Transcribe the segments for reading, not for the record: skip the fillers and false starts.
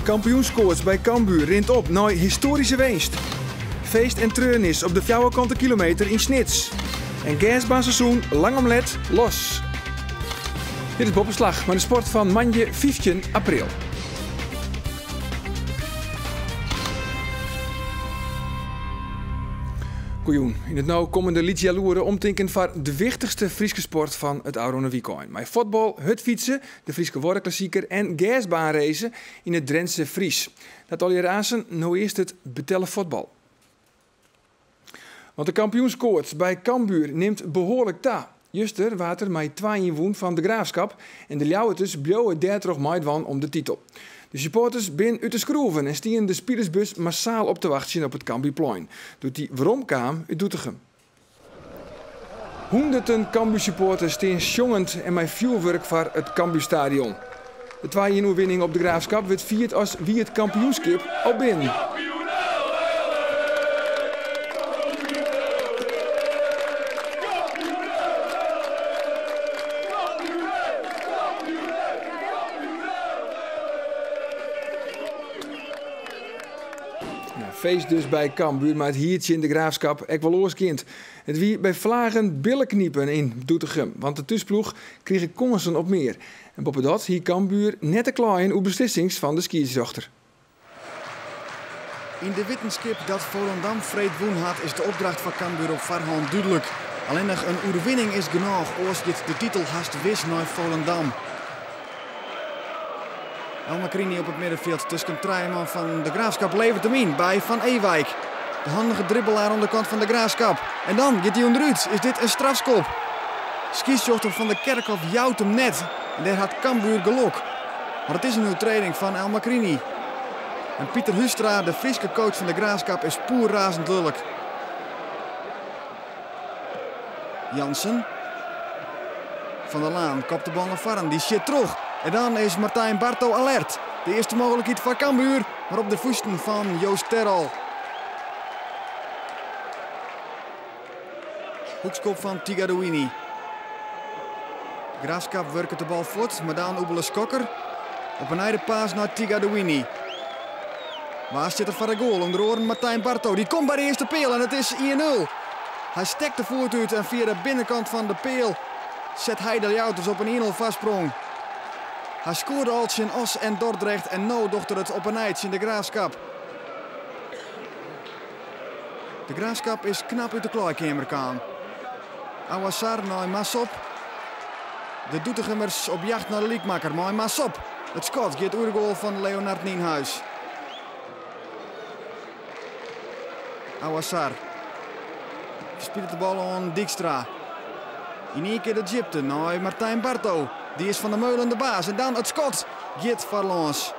Kampioenskoorts bij Cambuur rint op naar historische winst. Feest en treurnis op de 4 kilometer in Snits. En gasbaanseizoen lang omlet los. Dit is Boppenslag met de sport van maandag 15 april. Goejoen, in het nou komende liet jaloeren omtinken voor de wichtigste Frieske sport van het oude weekend. Met voetbal, hutfietsen, de Frieske Wordenklassieker en gasbaanracen in het Drentse Fries. Dat al je razen, nou eerst het betellen voetbal. Want de kampioenskoorts bij Cambuur neemt behoorlijk ta. Juster water met 2 woen van de Graafschap en de Ljouwerters bleven 30 mei om de titel. De supporters zijn uit de schroeven en stien de spielersbus massaal op te wachten op het Cambuurplein. Doet die waarom kwam uit Doetinchem. Honderden Cambuur-supporters steen jongend en met vuurwerk voor het Cambuurstadion. De 2-1-winning op de Graafschap werd vierd als wie het kampioenskip al binnen. Feest dus bij Cambuur, maar het hiertje in de Graafschap ek wel oorskind. Het wie bij vlagen billenkniepen in Doetinchem, want de thuisploeg kreeg kansen op meer. En boven dat hier Cambuur net te klein op beslissings van de skiezochter. In de wittenskip dat Volendam vreed woen had, is de opdracht van Cambuur op voorhand duidelijk. Alleen nog een overwinning is genoeg als dit de titel haast wist naar Volendam. Elmakrini op het middenveld tussen Treiman van de Graafschap levert hem in bij Van Ewijk. De handige dribbelaar aan de kant van de Graafschap. En dan gaat hij onderuit. Is dit een strafskop? Skiesjochter van de Kerkhof jouwt hem net. En daar had Cambuur geluk. Maar het is een overtreding van Elmakrini. En Pieter Hustra, de Friese coach van de Graafschap, is poer razend lullig. Jansen. Van der Laan kopt de bal naar Varren. Die shit terug. En dan is Martijn Barto alert. De eerste mogelijkheid van Cambuur, maar op de voeten van Joost Terrel. Hoekskop van Tigadouini. Graafschap werkt de bal voort, maar dan Oebele Skokker. Op een einde paas naar Tigadouini. Waar zit er voor de goal? Onder oren Martijn Barto. Die komt bij de eerste peel en het is 1-0. Hij stekt de voet uit en via de binnenkant van de peel zet hij de Ljouters op een 1-0 vastsprong. Hij scoorde al in Os en Dordrecht en nu dochter het op een eindje in de Graafschap. De Graafschap is knap uit de kleurkamer gaan. Awassar naar Massop. De Doetinchemmers op jacht naar de liekmaker, maar Massop. Het schot gaat door de goal van Leonard Nienhuis. Awassar. Speelt de bal aan Dijkstra. In één keer de Egypte naar Martijn Barto. Die is van de Meulen de baas. En dan het schot. Git Varlons.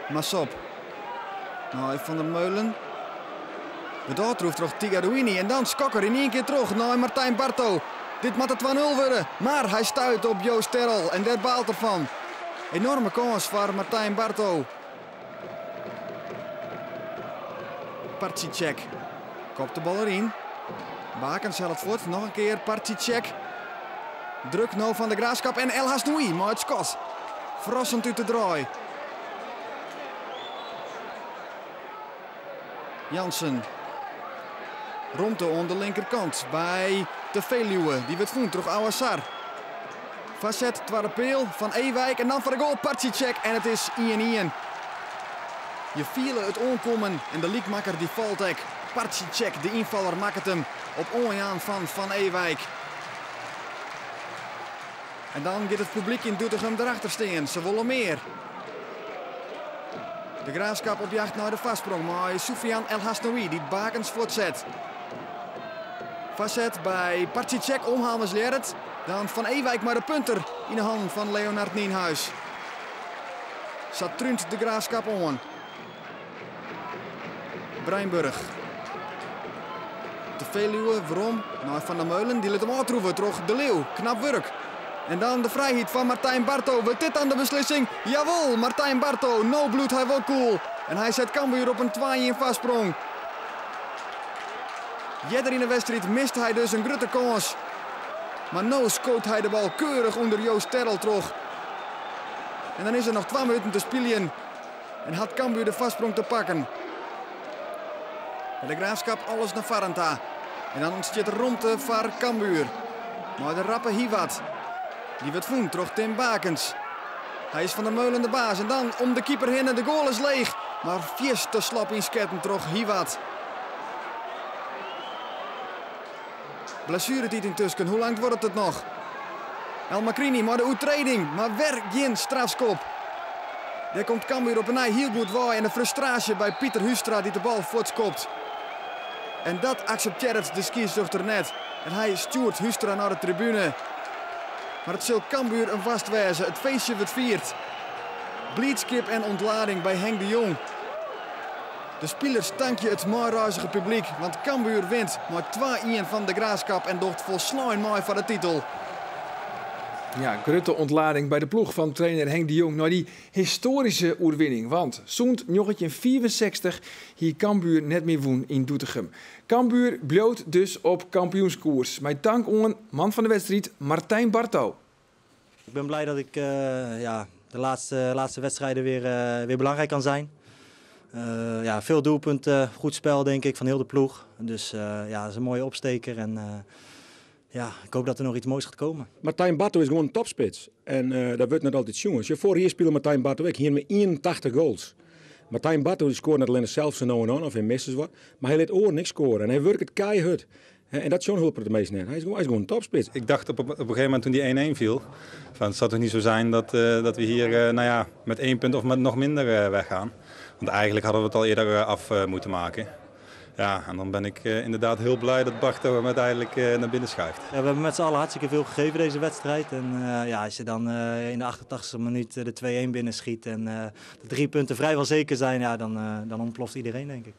Massop. Nou, van der Meulen. De doeltroef terug Tigadouini. En dan Skokker in één keer terug naar Martijn Barto. Dit moet het 2-0 worden. Maar hij stuit op Joost Terrel. En daar baalt ervan. Enorme kans voor Martijn Barto. Parcicek. Kopt de bal erin. Bakens haalt het voort. Nog een keer Parcicek. Druk nou van de Graafschap en El Hasnoui. Maar het schot. Verrassend uit de draai. Jansen. Romte aan de linkerkant bij de Veluwe. Die wordt voend terug Awassar. Facet, tweede peel van Ewijk. En dan voor de goal Parcicek. En het is 1-1. Je vielen het onkomen en de liekmakker die valt ek. Parcicek, de invaller, maakt het hem op onjaan van Ewijk. En dan gaat het publiek in Doetinchem erachter staan. Ze willen meer. De Graafschap op jacht naar de vastsprong. Maar Soufiane El Hasnoui die bakens voortzet. Facet bij Parcicek, omhaal leert. Dan van Ewijk maar de punter in de hand van Leonard Nienhuis. Satrunt de Graafschap aan. Breinburg. De Veluwe, waarom? Nou, Van der Meulen, die liet hem uitroeven. Terug de Leeuw, knap werk. En dan de vrijheid van Martijn Barto. Wordt dit aan de beslissing? Jawel, Martijn Barto. No bloed, hij wel cool. En hij zet Cambuur op een 2-1 vastsprong. Jeder in de wedstrijd mist hij dus een grote kans. Maar nu scoot hij de bal keurig onder Joost Terrel terug. En dan is er nog 2 minuten te spelen. En had Cambuur de vastsprong te pakken. Bij de Graafschap alles naar Farenta. En dan ontstaat de romte voor Cambuur. Maar de rappe Hivat. Die wordt voen, terug Tim Bakens. Hij is van de Meulen de baas. En dan om de keeper heen en de goal is leeg. Maar vies te slap in sketten terug Hivat. Blessuretijd intussen. Hoe lang wordt het nog? El Macrini, maar de uittreding. Maar weer geen strafschop. Daar komt Cambuur op een ei heel goed waai. En de frustratie bij Pieter Huustra die de bal voortskopt. En dat accepteert de scheidsrechter net. En hij stuurt Huustra naar de tribune. Maar het zal Cambuur een vast wezen. Het feestje wordt vierd. Blijdschap en ontlading bij Henk de Jong. De spelers danken het mooiruizige publiek. Want Cambuur wint met 2-1 van de Graafschap. En docht volslijn mooi voor de titel. Ja, grote ontlading bij de ploeg van trainer Henk de Jong. Nou, die historische oerwinning. Want zo'n 1964 hier Cambuur net meer woen in Doetinchem. Cambuur bloot dus op kampioenskoers. Met dank aan man van de wedstrijd Martijn Barto. Ik ben blij dat ik de laatste wedstrijden weer belangrijk kan zijn. Veel doelpunten, goed spel denk ik van heel de ploeg. Dus dat is een mooie opsteker. En, ik hoop dat er nog iets moois gaat komen. Martijn Barto is gewoon een topspits. En dat wordt net altijd jongens. Je vorig jaar speelde Martijn Barto ook hier met 81 goals. Martijn Barto scoort net alleen zelf zo nou en dan of hij mist wat. Maar hij liet oor niks scoren. En hij werkt het keihard. En dat is John Hulper de meest net. Hij is gewoon een topspits. Ik dacht op een gegeven moment toen die 1-1 viel. Van, het zou toch niet zo zijn dat we hier met 1 punt of met nog minder weggaan. Want eigenlijk hadden we het al eerder af moeten maken. Ja, en dan ben ik inderdaad heel blij dat Barto hem uiteindelijk naar binnen schuift. Ja, we hebben met z'n allen hartstikke veel gegeven deze wedstrijd. En als je dan in de 88e minuut de 2-1 binnen schiet en de 3 punten vrijwel zeker zijn, dan ontploft iedereen denk ik.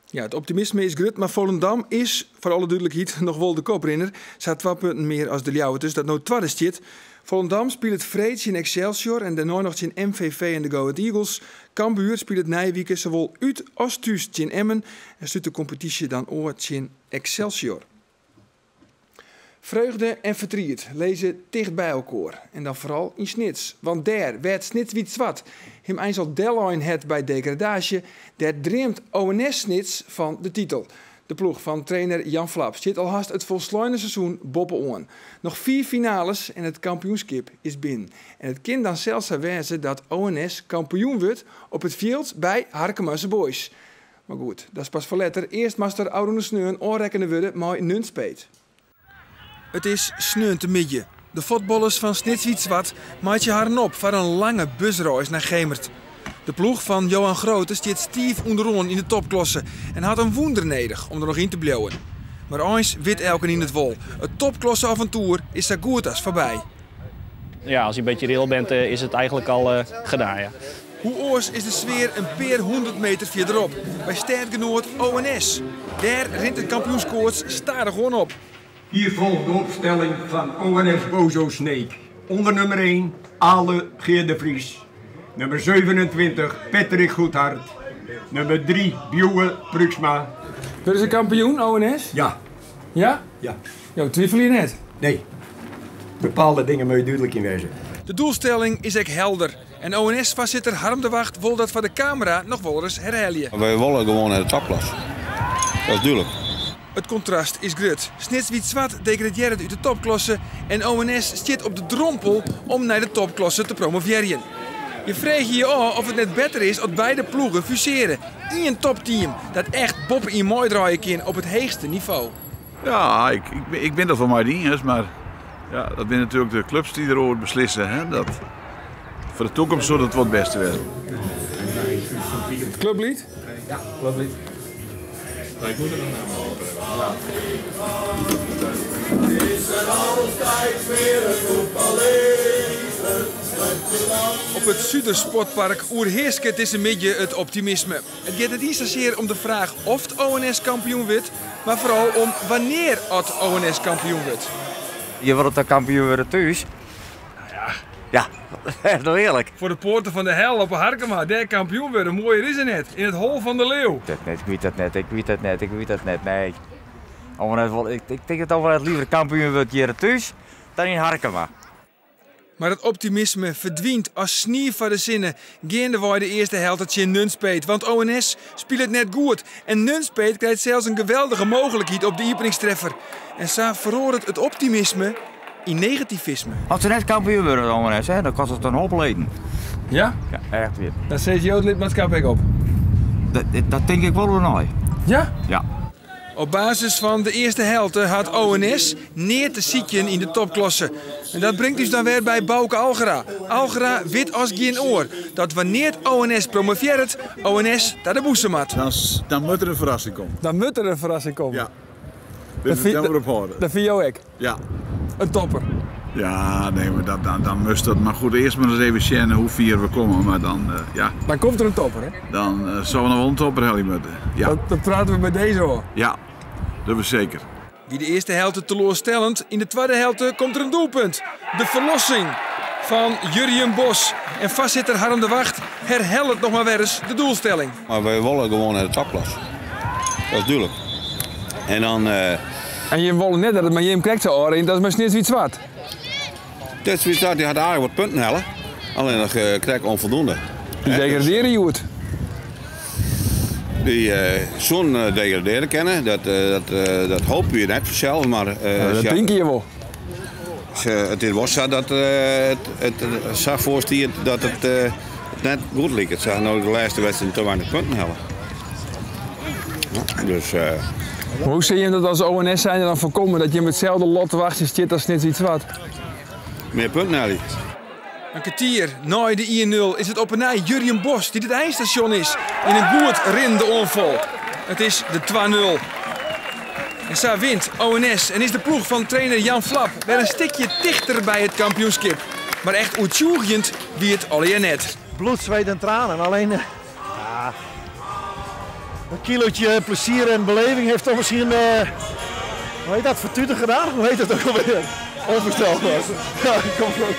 Ja, het optimisme is groot, maar Volendam is, voor alle duidelijkheid, nog wel de koprenner. Staat 2 punten meer als de Ljouwertus, dat nou tweede zit. Volendam speelt het vreeds in Excelsior en daarna nog in MVV en de Go Ahead Eagles. Cambuur speelt het Nijwieken zowel uit als thuis in Emmen en stuurt de competitie dan oor in Excelsior. Vreugde en verdriet lezen dicht bij elkaar en dan vooral in Snits. Want daar werd Snits wie zwart. Hem eens al deadline het bij degradatie, daar dreamt ONS Snits van de titel. De ploeg van trainer Jan Flaps zit al haast het volsluitende seizoen boppen aan. Nog 4 finales en het kampioenschap is binnen. En het kind dan zelfs wijzen dat ONS kampioen wordt op het veld bij Harkemasse Boys. Maar goed, dat is pas voor letter. Eerst master Oude Sneun aanrekkende worden, maar Nunspeet. Het is sneun te midden. De voetballers van Snitswiet-Zwart maatje haren op voor een lange busreis naar Gemert. De ploeg van Johan Grote stiet stief onderaan in de topklasse en had een wonder nodig om er nog in te blijven. Maar eens wit elken in het wol. Het topklasse avontuur is zo goed als voorbij. Ja, als je een beetje reëel bent, is het eigenlijk al gedaan. Ja. Hoe oors is de sfeer een paar 100 meter verderop, bij sterkgenoot ONS. Daar rint het kampioenskoorts stadig gewoon op. Hier volgt de opstelling van ONS Bozo Sneek. Onder nummer 1, Ale Geer de Vries. Nummer 27, Patrick Goedhart. Nummer 3, Bjoe Pruksma. Wat is een kampioen, ONS? Ja. Ja? Ja. Jo, twijfel je net? Nee. Bepaalde dingen moet je duidelijk in wezen. De doelstelling is echt helder. En ONS-voorzitter Harm de Wacht wil dat voor de camera nog wel eens herhalen. Wij willen gewoon naar de topklasse. Dat is duidelijk. Het contrast is groot. Snitswiet-Zwart degradeert uit de topklasse en ONS zit op de drompel om naar de topklasse te promoveren. Je vraagt je af of het net beter is als beide ploegen fuseren in een topteam dat echt boppen in mooi draaien kan op het hoogste niveau. Ja, ik ben er voor mij dienst, maar ja, dat zijn natuurlijk de clubs die erover beslissen. Hè, dat voor de toekomst zou dat wat het beste werden. Het clublied? Ja, clublied. Ik moet er nog naar hopen. Op het Zuidersportpark oerheerst het is een beetje het optimisme. Het gaat het niet zozeer om de vraag of het ONS kampioen wordt, maar vooral om wanneer het ONS kampioen wordt. Je wilt dan kampioen worden thuis? Ja, dat is toch eerlijk? Voor de poorten van de hel op Harkema, daar kampioen worden, mooier is het net. In het hol van de leeuw. Ik weet dat net, nee. Ik denk dat ONS liever kampioen wordt hier thuis dan in Harkema. Maar het optimisme verdwijnt als sneeuw van de zinnen. Gaandeweg de eerste helft in Nunspeet. Want ONS speelt het net goed. En Nunspeet krijgt zelfs een geweldige mogelijkheid op de openingstreffer. En zo verhoort het optimisme in negativisme. Als ze net kampioen worden, ONS, dan kost het een hoop leden. Ja? Ja, echt weer. Dan zet je het lidmaatschap ook op. Dat denk ik wel weer nooit. Ja? Ja. Op basis van de eerste helft had ONS neer te zieken in de topklasse. En dat brengt dus dan weer bij Bouke Algera. Algera wit als geen oor. Dat wanneer ONS promoveert, ONS naar de boezemat. Dan moet er een verrassing komen. Dan moet er een verrassing komen. Ja. Dat vind je ook. Ja. Een topper. Ja, nee, maar dan moest dat. Maar goed, eerst maar eens even zien hoe ver we komen. Maar dan, ja. Dan komt er een topper, hè? Dan zou we nog wel een topper Helly moeten. Ja. Dat praten we bij deze hoor. Ja, dat is zeker. Wie de eerste helft teleurstellend, in de tweede helft komt er een doelpunt. De verlossing van Jurjen Bos. En vastzitter Harm de Wacht herhelpt nog maar weer eens de doelstelling. Maar wij willen gewoon naar de topklasse. Dat is duidelijk. En dan... En je wilde net dat het maar je krijgt zo oren, dat is maar net iets zwart. Dit is die had aardig wat punten hellen. Alleen nog krijg ik onvoldoende. Die degraderen je het. Die zo'n degraderen kennen, dat hopen we net vanzelf. Maar dat denk je wel. Het is wel zo dat het zag voorstien dat het net goed liep. Het zag nou de laatste wedstrijd te weinig punten hellen. Dus... Hoe zie je dat als ONS zijn er dan voorkomen dat je met hetzelfde lot wacht zit als net iets wat? Meer punten, Nelly. Een kwartier na de 1-0 is het op een Jurjen Bos die het eindstation is. In een goed rinde onvol. Het is de 2-0. En zo wint ONS en is de ploeg van trainer Jan Flap weer een stukje dichter bij het kampioenschap. Maar echt uitzoekend wie het al net. Bloed, zweet en tranen. Alleen een kilootje plezier en beleving heeft toch misschien, hoe heet dat, vertuten gedaan? Hoe heet dat ook alweer? Onvoorstelbaar. Ja, kom goed.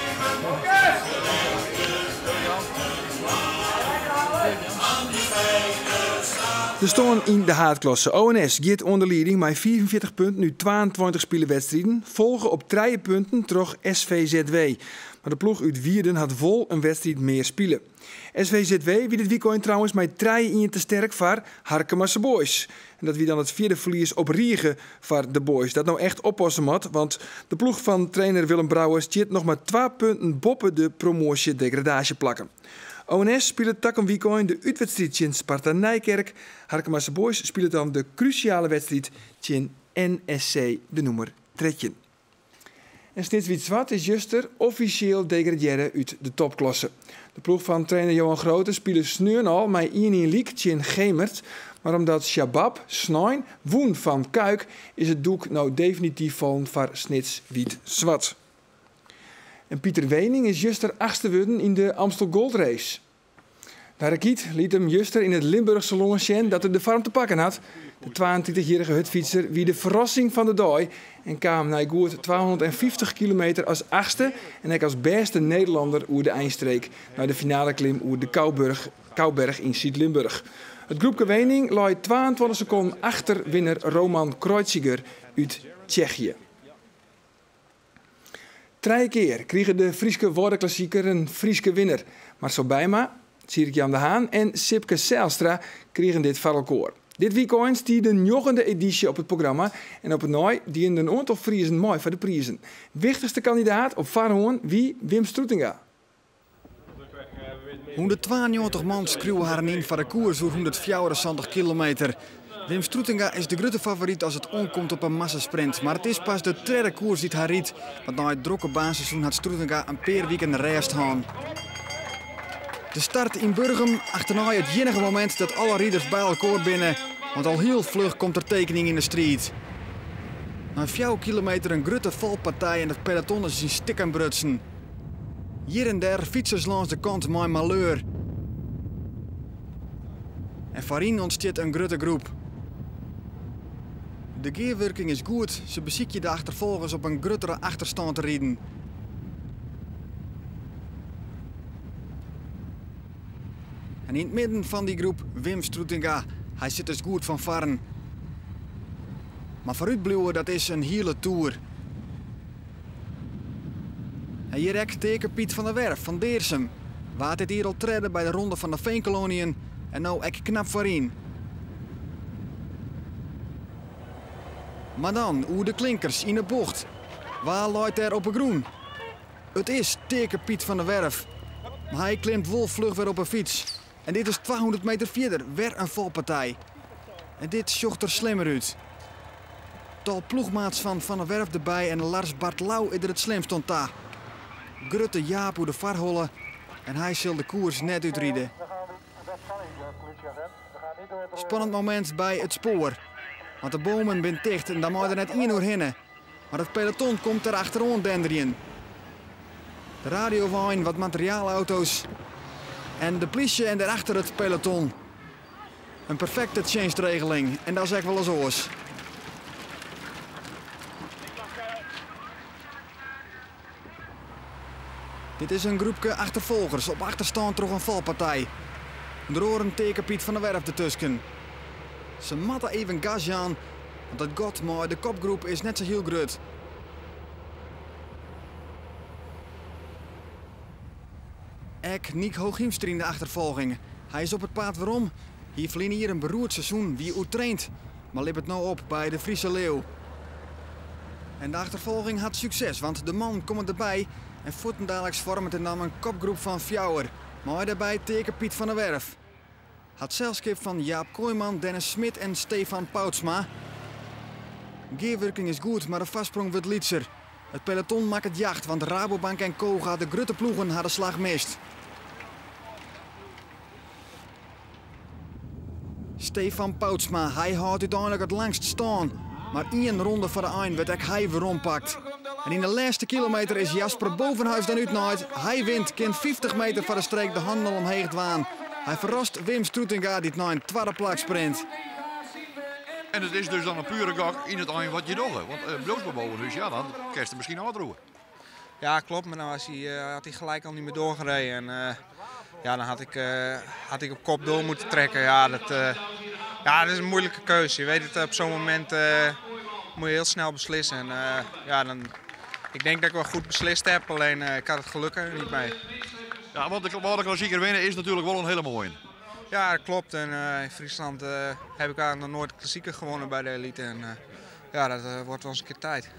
We staan in de haatklasse. ONS gaat onder leiding met 44 punten, nu 22 spelenwedstrijden. Volgen op 3 punten terug SVZW. Maar de ploeg uit Wierden had vol een wedstrijd meer spelen. SVZW wie dit weekend trouwens met 3 te sterk voor Harkemasse Boys. En dat wie dan het vierde verlies op Riegen voor de Boys. Dat nou echt oppassen moet, want de ploeg van trainer Willem Brouwers zit nog maar 2 punten boven de promotie-degradatie plakken. ONS speelt takken weekend de uitwedstrijd in Sparta Nijkerk. Harkemasse Boys speelt dan de cruciale wedstrijd in NSC de nummer 3. En Snitswiet Zwart is juster officieel degraderen uit de topklasse. De ploeg van trainer Johan Grote speelde sneun al met 1-1 leek in Gemert. Maar omdat Shabab Snijn woen van Kuik is het doek nou definitief vallen voor Snitswiet Zwart. En Pieter Wening is juster 8e worden in de Amstel Gold Race. De Rakiet liet hem juster in het Limburgse longen zien dat hij de farm te pakken had. De 22-jarige hutfietser wie de verrassing van de dag en kwam na goed 250 kilometer als 8e en ik als beste Nederlander oer de eindstreek naar de finale klim oer de Kouberg in Zuid-Limburg. Het groepje Wening lag 22 seconden achter winnaar Roman Kreuziger uit Tsjechië. 3 keer kregen de Frieske woordenklassieker een Frieske winnaar. Maar zo bijma, Sirk-Jan de Haan en Sipke Zijlstra kregen dit voor elkaar. Dit weekend stiet de 9e editie op het programma en op het nooi dienen een aantal Friesen mooi voor de prijzen. Wichtigste kandidaat op Varhoorn wie Wim Stroetinga. 192 man schreeuwen haar in voor de koers voor 174 kilometer. Wim Stroetinga is de grote favoriet als het omkomt op een massasprint. Maar het is pas de tweede koers die haar riet. Want na het drukke baanseizoen had Stroetinga een paar weken rest gaan. De start in Burgum achterna het enige moment dat alle rieders bij elkaar binnen. Want al heel vlug komt er tekening in de street. Na 4 kilometer een grote valpartij en het peloton is in stikken brutsen. Hier en daar fietsers langs de kant met malheur. En voorin ontstaat een grote groep. De gearwerking is goed, ze beziek je de achtervolgers op een grotere achterstand te rijden. En in het midden van die groep Wim Stroetinga, hij zit dus goed van varen. Maar vooruitblijven, dat is een hele tour. En hier rekt teken Piet van der Werf van Deersum. Waart dit hier al treden bij de ronde van de Veenkoloniën en nou ek knap voorin. Maar dan, hoe de klinkers in de bocht. Waar looit er op een groen? Het is teken Piet van der Werf. Maar hij klimt wel vlug weer op een fiets. En dit is 200 meter verder, weer een valpartij. En dit zocht er slimmer uit. Tal ploegmaats van der Werf erbij en Lars Bart Lauw is er het slimst stond daar. Grutte Jaap hoe de varhollen en hij zal de koers net uitrieden. Spannend moment bij het spoor. Want de bomen zijn dicht en daar moet er net 1 uur heen. Maar het peloton komt er achterom denderen. De radiowijn, wat materiaalauto's en de politie en daarachter het peloton. Een perfecte change-regeling en dat is echt wel eens oors. Dit is een groepje achtervolgers op achterstand door een valpartij. Er horen teken Piet van der Werf ertussen. Ze matten even gas aan, want het gaat maar de kopgroep is net zo heel groot. Ek Niek Hooghiemster in de achtervolging. Hij is op het paard waarom. Hier verliezen hier een beroerd seizoen wie u traint. Maar lip het nou op bij de Friese Leeuw. En de achtervolging had succes, want de man komt erbij. En voetendaallijks vormt het dan een kopgroep van Fjouwer. Maar daarbij teken Piet van der Werf. Het zelfskip van Jaap Kooijman, Dennis Smit en Stefan Poutsma. Geerwerking is goed, maar de vastsprong wordt lietser. Het peloton maakt het jacht, want Rabobank en Co gaat de grutte ploegen haar de slag mist. Stefan Poutsma, hij houdt uiteindelijk het langst staan. Maar 1 ronde voor de eind werd hij weer ompakt. En in de laatste kilometer is Jasper Bovenhuis dan uitnaaid. Hij wint, kind 50 meter van de streek de handel omheen dwaan. Hij verrast Wim Stroetinga die naar een tweede plek sprint. En het is dus dan een pure gok in het eind wat je doet. Want bloos bij Bovenhuis, ja, dan kerst er misschien uitroeien. Ja, klopt. Maar nou had hij gelijk al niet meer doorgereden. En ja, dan had ik op kop door moeten trekken. Ja, dat is een moeilijke keuze. Je weet het, op zo'n moment moet je heel snel beslissen. En, ja, ik denk dat ik wel goed beslist heb, alleen ik had het geluk er niet mee. Ja, want de klassieker winnen is natuurlijk wel een hele mooie. Ja, dat klopt. En in Friesland heb ik eigenlijk nog nooit de klassieker gewonnen bij de elite. En ja, dat wordt wel eens een keer tijd.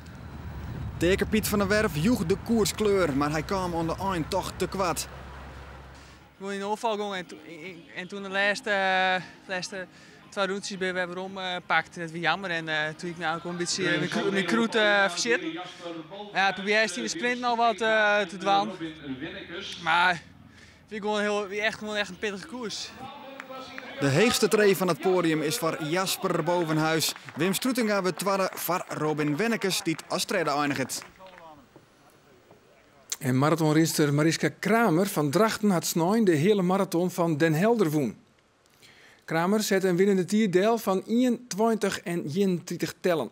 Teken Piet van der Werf joeg de koerskleur, maar hij kwam aan de eind toch te kwad. Ik wil in de overval gaan en toen de laatste 2 routes ben we weer ompakte. Dat was jammer en toen ik nou ook een beetje mijn kroet verzit. Ja, ik probeer eerst in de sprint nog wat te dwalen. Maar ik echt een pittige koers. De heegste tree van het podium is voor Jasper Bovenhuis. Wim Stroetinga wordt tweede voor Robin Wennekes die het als tweede eindigt. En marathonrenster Mariska Kramer van Drachten had snel de hele marathon van Den Helder woen. Kramer zet een winnende tierdeel van 21 en 31 tellen.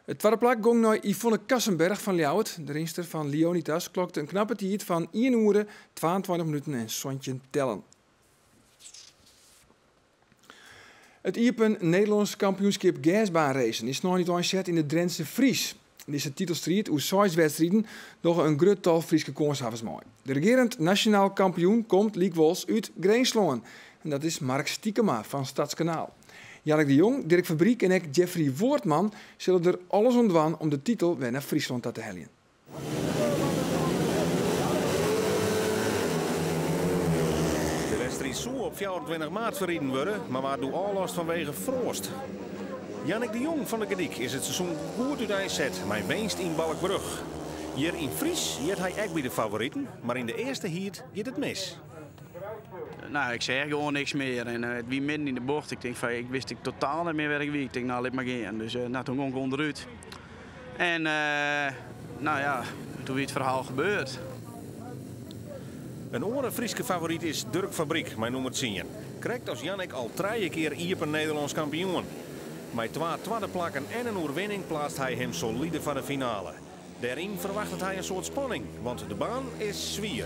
Het tweede plak ging naar Yvonne Kassenberg van Ljouwert. De renster van Leonidas klokte een knappe tiert van 1 uur, 22 minuten en sontje tellen. Het Iepen Nederlands kampioenschap gasbaanracen is nog niet aanzet in de Drentse Fries. Deze titelstrijd hoe 6 wedstrijden nog een groot tal Friese koershavens mooi. De regerend nationaal kampioen komt likwols uit Greenslongen. En dat is Mark Stiekema van Stadskanaal. Jannik de Jong, Dirk Fabriek en ik Jeffrey Woordman zullen er alles aan doen om de titel weer naar Friesland te halen. De wedstrijd zou op 24 maart verrieden worden, maar waar doe alles vanwege frost. Jannik de Jong van de Gediek is het seizoen goed uit inzet, maar winst in Balkbrug. Hier in Fries heeft hij echt bij de favorieten, maar in de eerste heat gaat het mis. Nou, ik zei gewoon niks meer en het wie midden in de bocht. Ik denk van, ik wist totaal niet meer waar ik wie. Ik denk, nou, laat maar gaan. Dus toen ging ik onderuit. En nou ja, toen is het verhaal gebeurd. Een andere Frieske favoriet is Dirk Fabriek, maar noem het zien. Krijgt als Jannik al 3 keer Iepen Nederlands kampioen. Met 2 tweede plakken en een oorwinning plaatst hij hem solide voor de finale. Daarin verwacht hij een soort spanning, want de baan is zwier.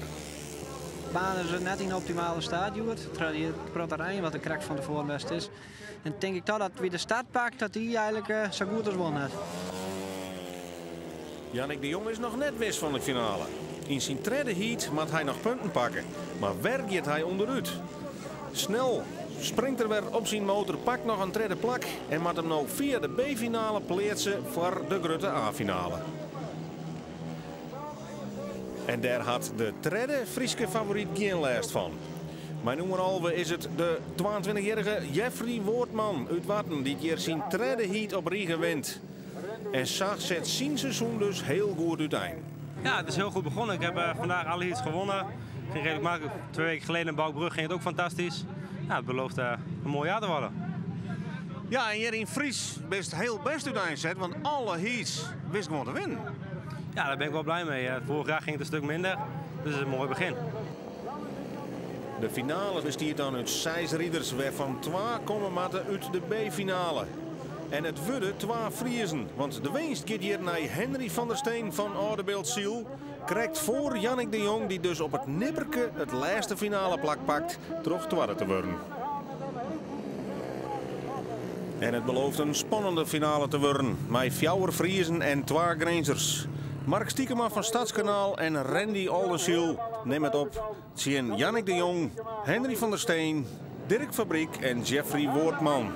baan is net in optimale staat. Die protterrein wat de krak van tevoren best is. En denk ik toch dat wie de start pakt, dat die eigenlijk zo goed als won heeft. Jannik de Jong is nog net wist van de finale. In zijn tweede heat moet hij nog punten pakken. Maar waar gaat hij onderuit? Snel springt er weer op zijn motor, pakt nog een tweede plak. En moet hem nou via de B-finale plaatsen voor de grote A-finale. En daar had de tweede Frieske favoriet geen last van. Mijn nummer 11 is het de 22-jarige Jeffrey Woordman uit Watten, die hier zijn tweede heat op Riegen wint. En zag zet zijn seizoen dus heel goed uiteen. Ja, het is heel goed begonnen. Ik heb vandaag alle heats gewonnen. Ging redelijk makkelijk. 2 weken geleden in Boukbrug ging het ook fantastisch. Ja, het belooft een mooi jaar te worden. Ja, en hier in Fries best heel best uiteen zet, want alle heats wist gewoon te winnen. Ja, daar ben ik wel blij mee. Vorig jaar ging het een stuk minder, dus het is een mooi begin. De finale bestaat dan uit 6 rieders, waarvan 2 komen matten uit de B-finale. En het worden 2 Friezen, want de winst gaat hier naar Henry van der Steen van Oudebeeldsiel. Krijgt voor Jannik de Jong, die dus op het nipperke het laatste finale plak pakt, terug tweede te worden. En het belooft een spannende finale te worden, met 4 Friezen en 2 Grenzers. Mark Stiekema van Stadskanaal en Randy Oldenziel nemen het op. Het zien Jannik de Jong, Henry van der Steen, Dirk Fabriek en Jeffrey Woordman.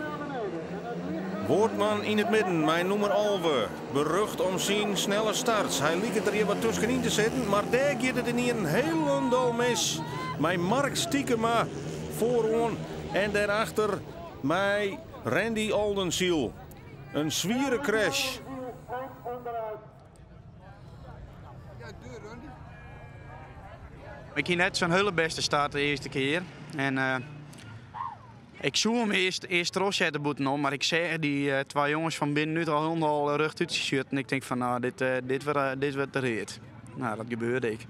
Woordman in het midden, mijn nummer 11. Berucht om zijn snelle starts. Hij liet het er hier wat tussenin te zitten, maar daar gaat het in hier een helemaal mis. Mijn Mark Stiekema vooraan en daarachter mijn Randy Oldenziel. Een zwiere crash. Ik had net zo'n hele beste start de eerste keer. En ik zou hem eerst terugzetten boeten om, maar ik zeg die 2 jongens van binnenuit al helemaal rug uit shirt. En ik denk van nou, dit wordt de rit. Nou, dat gebeurde ik.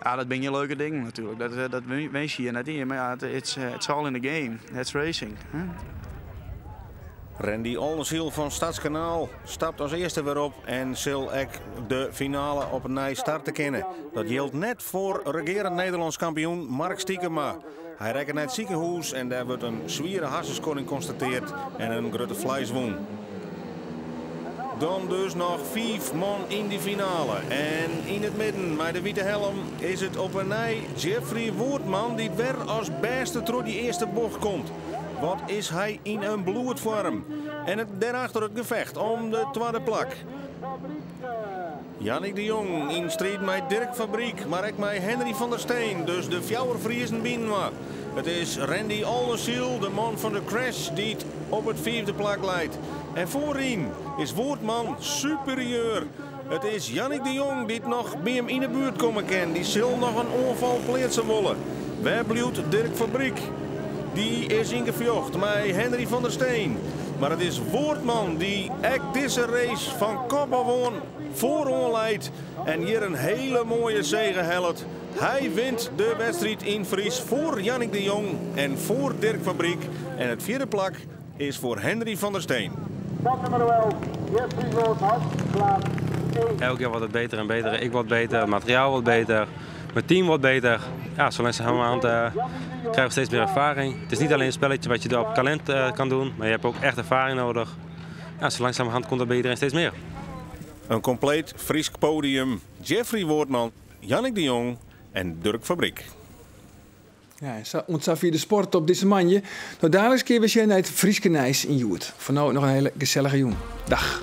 Ja, dat ben je leuke dingen natuurlijk. Dat wens je hier net in. Maar ja, it's all in the game. It's racing. Huh? Randy Oldenziel van Stadskanaal stapt als eerste weer op en zal ook de finale op een nieuw start te kennen. Dat geldt net voor regerend Nederlands kampioen Mark Stiekema. Hij rijdt naar het ziekenhuis en daar wordt een zwiere hartenschorsing constateerd en een grote vleeswound. Dan dus nog 5 man in de finale. En in het midden, met de witte helm, is het op een nieuw Jeffrey Woordman die weer als beste door die eerste bocht komt. Wat is hij in een bloedvorm? En daarachter het gevecht om de tweede plak. Jannik de Jong in strijd met Dirk Fabriek, maar ook met Henry van der Steen. Dus de 4 Friezen binnen. Het is Randy Oldenziel, de man van de crash, die het op het 4e plak leidt. En voorin is Woordman superieur. Het is Jannik de Jong die het nog bij hem in de buurt komen kan. Die zal nog een onval plaatsen willen. Waar blijft Dirk Fabriek? Die is ingevjocht met Henry van der Steen. Maar het is Woordman die ook deze race van kop af aan vooraan leidt. En hier een hele mooie zege helpt. Hij wint de wedstrijd in Fries voor Jannik de Jong en voor Dirk Fabriek. En het 4e plak is voor Henry van der Steen. Elk jaar wordt het beter en beter. Ik word beter, het materiaal wordt beter, mijn team wordt beter. Ja, zo langzamerhand krijgen we steeds meer ervaring. Het is niet alleen een spelletje wat je op talent kan doen, maar je hebt ook echt ervaring nodig. Ja, zo langzamerhand komt er bij iedereen steeds meer. Een compleet Fries podium. Jeffrey Woordman, Jannik de Jong en Dirk Fabriek. Ja, ontzag via de sport op deze manje. Nou, dadelijk keer we zien naar het Frieske Nijs in Joert. Voor nu nog een hele gezellige jongen. Dag.